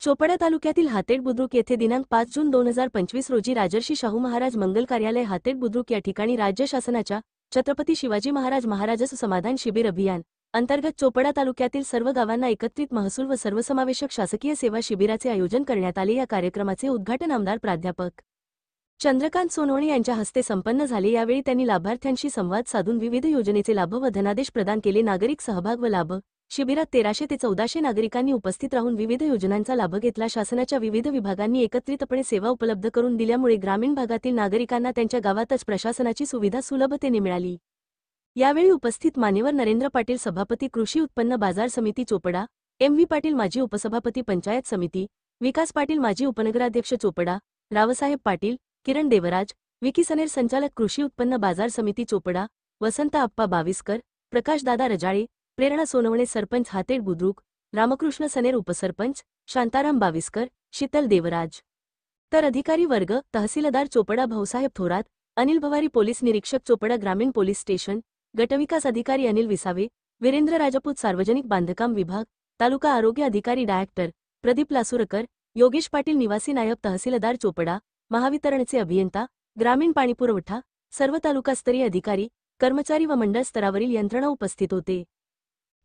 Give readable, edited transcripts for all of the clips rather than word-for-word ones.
चोपडा तालुक्यातील हातेड बुद्रुक येथे दिनांक 5 जून 2025 रोजी राजर्षी शाहू महाराज मंगल कार्यालय हातेड बुद्रुक या ठिकाणी राज्य शासनाच्या छत्रपती शिवाजी महाराज समाधान शिबिर अभियान अंतर्गत चोपडा तालुक्यातील सर्व गावांना एकत्रित महसूल व सर्वसमावेशक शासकीय सेवा शिबिराचे आयोजन करण्यात आले। या कार्यक्रमाचे उद्घाटन आमदार प्राध्यापक चंद्रकांत सोनवणे यांच्या हस्ते संपन्न झाले। यावेळी त्यांनी लाभार्थ्यांशी संवाद साधून विविध योजनेचे लाभ व धनादेश प्रदान केले। नागरिक सहभाग व लाभ शिबिरात 1300 ते 1400 नागरिकांनी उपस्थित राहून विविध योजनांचा लाभ घेतला। शासनाच्या विविध विभागांनी एकत्रितपणे सेवा उपलब्ध करून दिल्यामुळे ग्रामीण भागातील नागरिकांना त्यांच्या गावातच प्रशासनाची सुविधा सुलभतेने मिळाली। यावेळी उपस्थित मान्यवर नरेंद्र पाटील सभापती कृषी उत्पन्न बाजार समिती चोपडा, एम.व्ही. पाटील माजी उपसभापती पंचायत समिती, विकास पाटील माजी उपनगराध्यक्ष चोपडा, रावसाहेब पाटील, किरण देवराज, विकी सनेर संचालक कृषी उत्पन्न बाजार समिती चोपडा, वसंत आप्पा बाविस्कर, प्रकाश दादा रजाळे, प्रेरणा सोनवणे सरपंच हातेड बुद्रुक, रामकृष्ण सनेर उपसरपंच, शांताराम बाविस्कर, शीतल देवराज तर अधिकारी वर्ग तहसीलदार चोपडा भाऊसाहेब थोरात, अनिल भवारी पोलीस निरीक्षक चोपडा ग्रामीण पोलीस स्टेशन, गटविकास अधिकारी अनिल विसावे, वीरेंद्र राजपूत सार्वजनिक बांधकाम विभाग, तालुका आरोग्य अधिकारी डायरेक्टर प्रदीप लासुरकर, योगेश पाटील निवासी नायब तहसीलदार चोपडा, महावितरणचे अभियंता, ग्रामीण पाणीपुरवठा, सर्व तालुकास्तरीय अधिकारी, कर्मचारी व मंडळ स्तरावरील यंत्रणा उपस्थित होते।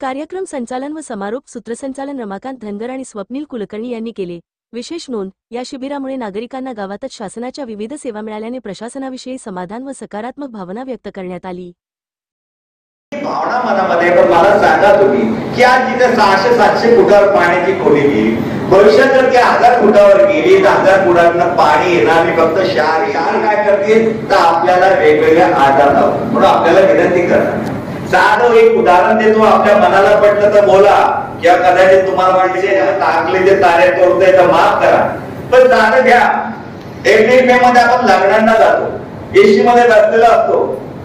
कार्यक्रम संचालन व समारोप सूत्रसंचालन रमाकांत धनगर आणि स्वप्नील कुलकर्णी यांनी केले। विशेष नोंद, या शिबिरामुळे नागरिकांना गावातच शासनाच्या विविध सेवा मिळाल्याने प्रशासनाविषयी समाधान व सकारात्मक भावना व्यक्त करण्यात आली। भावना मनामध्ये पण मला सांगा तुम्ही की आज जिथे 600-700 फुटावर पाण्याची खोली गेली, भविष्यात जर त्या 1000 फुटावर गेली तर 1000 फुटातनं पाणी येणार आणि फक्त शार काय करतील तर आपल्याला वेगवेगळ्या आजार लावतात। म्हणून आपल्याला विनंती करणार, साधं एक उदाहरण देतो, आपल्या मनाला पटलं तर बोला किंवा कदाचित तुम्हाला वाटते टाकले ते तारे तोडते तर माफ करा, पण साधं घ्या। एप्रिल मे मध्ये आपण लग्नांना जातो, एसटी मध्ये बसलेला असतो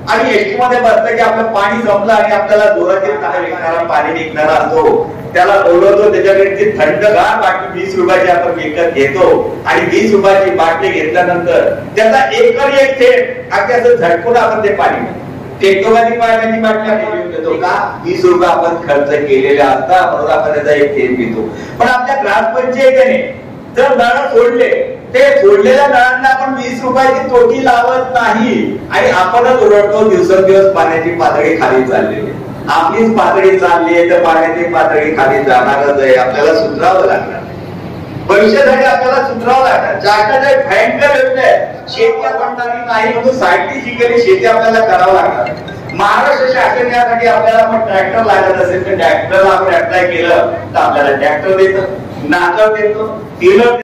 आणि एसटी मध्ये बसलं की आपलं पाणी संपलं आणि आपल्याला जोराचे विकणारा पाणी निघणारा असतो, त्याला बोलवतो, त्याच्याकडे थंडगार बाटली 20 रुपयाची आपण विकत घेतो आणि 20 रुपयाची बाटली घेतल्यानंतर त्याचा एकरी एक थेंब अगदी असं झटकून आपण ते पाणी टेकटोबाची पाण्याची बाटली आपण घेऊन देतो का? 20 रुपये आपण खर्च केलेले असतात म्हणून आपण त्याचा एक थेंब घेतो। पण आपल्या ग्रामपंचायतीने जर नळ सोडले, ते सोडलेल्या नळांना आपण 20 रुपयाची तोटी लावत नाही आणि आपणच ओरडतो दिवसेंदिवस पाण्याची पातळी खाली चाललेली, आपलीच पातळी चालली आहे तर पाण्याची पातळी खाली जाणारच आहे। आपल्याला सुधारावं लागणार, भविष्यासाठी आपल्याला सुधारावं लागणार। शासनाचे भयंकर योजना आहे, शेती आपण नाही म्हणून साहित्य शिकलेली शेती आपल्याला करावं लागणार। महाराष्ट्र शासन यासाठी आपल्याला पण ट्रॅक्टर लागत असेल तर ट्रॅक्टरला आपण अप्लाय केलं तर आपल्याला ट्रॅक्टर देतं, नांगर देतो, टेलर